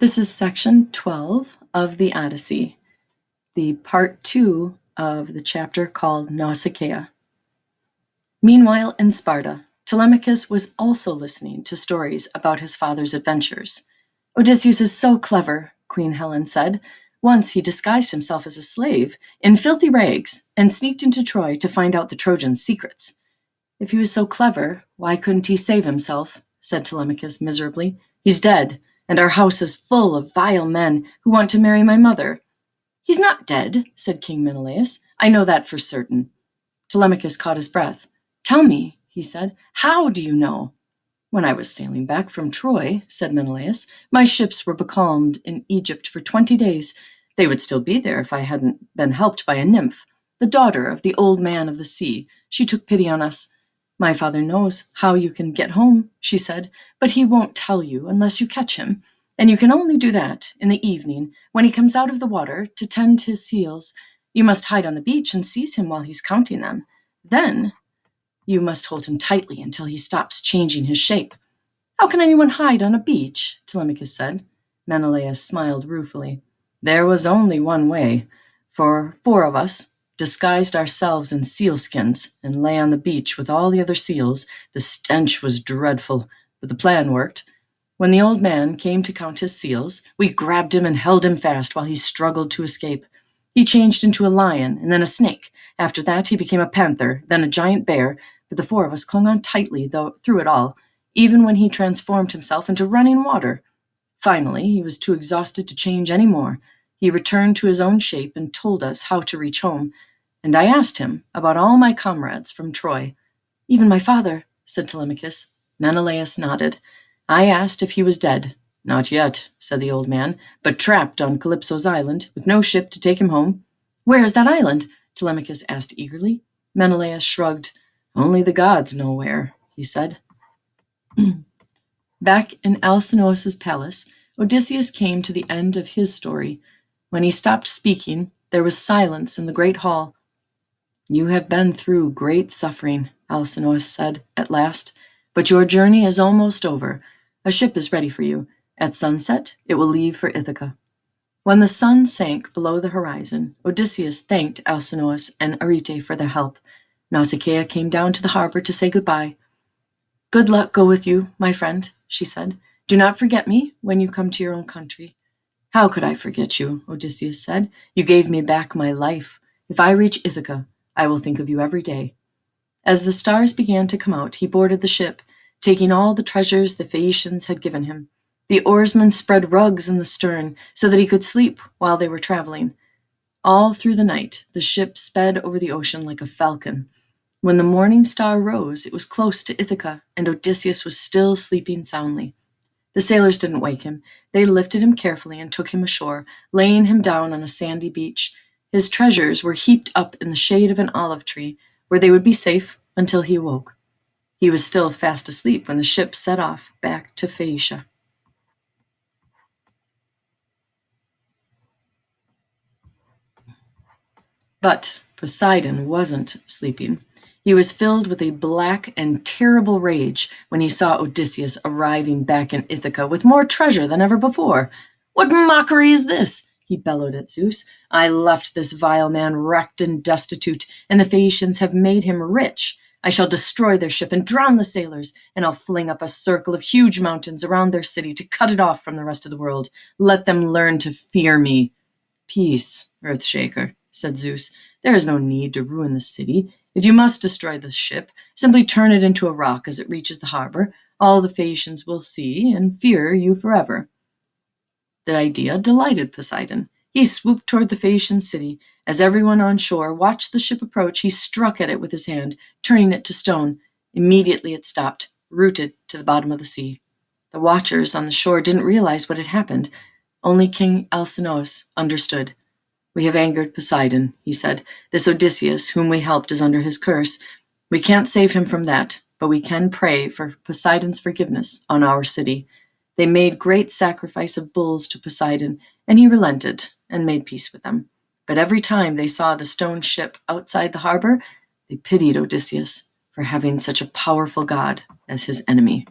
This is section 12 of the Odyssey, the part 2 of the chapter called Nausicaa. Meanwhile, in Sparta, Telemachus was also listening to stories about his father's adventures. Odysseus is so clever, Queen Helen said. Once he disguised himself as a slave in filthy rags and sneaked into Troy to find out the Trojans' secrets. If he was so clever, why couldn't he save himself? Said Telemachus miserably. He's dead, and our house is full of vile men who want to marry my mother. He's not dead, said King Menelaus. I know that for certain. Telemachus caught his breath. Tell me, he said, how do you know? When I was sailing back from Troy, said Menelaus, my ships were becalmed in Egypt for 20 days. They would still be there if I hadn't been helped by a nymph, the daughter of the old man of the sea. She took pity on us. My father knows how you can get home, she said, but he won't tell you unless you catch him. And you can only do that in the evening when he comes out of the water to tend his seals. You must hide on the beach and seize him while he's counting them. Then you must hold him tightly until he stops changing his shape. How can anyone hide on a beach? Telemachus said. Menelaus smiled ruefully. There was only one way. For 4 of us disguised ourselves in sealskins and lay on the beach with all the other seals. The stench was dreadful, but the plan worked. When the old man came to count his seals, we grabbed him and held him fast while he struggled to escape. He changed into a lion and then a snake. After that, he became a panther, then a giant bear, but the 4 of us clung on tightly through it all, even when he transformed himself into running water. Finally, he was too exhausted to change any more. He returned to his own shape and told us how to reach home. And I asked him about all my comrades from Troy. Even my father, said Telemachus. Menelaus nodded. I asked if he was dead. Not yet, said the old man, but trapped on Calypso's island, with no ship to take him home. Where is that island? Telemachus asked eagerly. Menelaus shrugged. Only the gods know where, he said. Back in Alcinous's palace, Odysseus came to the end of his story. When he stopped speaking, there was silence in the great hall. You have been through great suffering, Alcinous said at last, but your journey is almost over. A ship is ready for you. At sunset, it will leave for Ithaca. When the sun sank below the horizon, Odysseus thanked Alcinous and Arete for their help. Nausicaa came down to the harbor to say goodbye. Good luck go with you, my friend, she said. Do not forget me when you come to your own country. How could I forget you, Odysseus said. You gave me back my life. If I reach Ithaca, I will think of you every day. As the stars began to come out, he boarded the ship, taking all the treasures the Phaeacians had given him. The oarsmen spread rugs in the stern so that he could sleep while they were traveling. All through the night, the ship sped over the ocean like a falcon. When the morning star rose, it was close to Ithaca, and Odysseus was still sleeping soundly. The sailors didn't wake him. They lifted him carefully and took him ashore, laying him down on a sandy beach. His treasures were heaped up in the shade of an olive tree, where they would be safe until he awoke. He was still fast asleep when the ship set off back to Phaeacia. But Poseidon wasn't sleeping. He was filled with a black and terrible rage when he saw Odysseus arriving back in Ithaca with more treasure than ever before. What mockery is this? He bellowed at Zeus. I left this vile man wrecked and destitute, and the Phaeacians have made him rich. I shall destroy their ship and drown the sailors, and I'll fling up a circle of huge mountains around their city to cut it off from the rest of the world. Let them learn to fear me. Peace, Earthshaker, said Zeus. There is no need to ruin the city. If you must destroy the ship, simply turn it into a rock as it reaches the harbor. All the Phaeacians will see and fear you forever. The idea delighted Poseidon. He swooped toward the Phaeacian city. As everyone on shore watched the ship approach, he struck at it with his hand, turning it to stone. Immediately it stopped, rooted to the bottom of the sea. The watchers on the shore didn't realize what had happened. Only King Alcinous understood. We have angered Poseidon, he said. This Odysseus, whom we helped, is under his curse. We can't save him from that, but we can pray for Poseidon's forgiveness on our city. They made great sacrifice of bulls to Poseidon, and he relented and made peace with them. But every time they saw the stone ship outside the harbor, they pitied Odysseus for having such a powerful god as his enemy.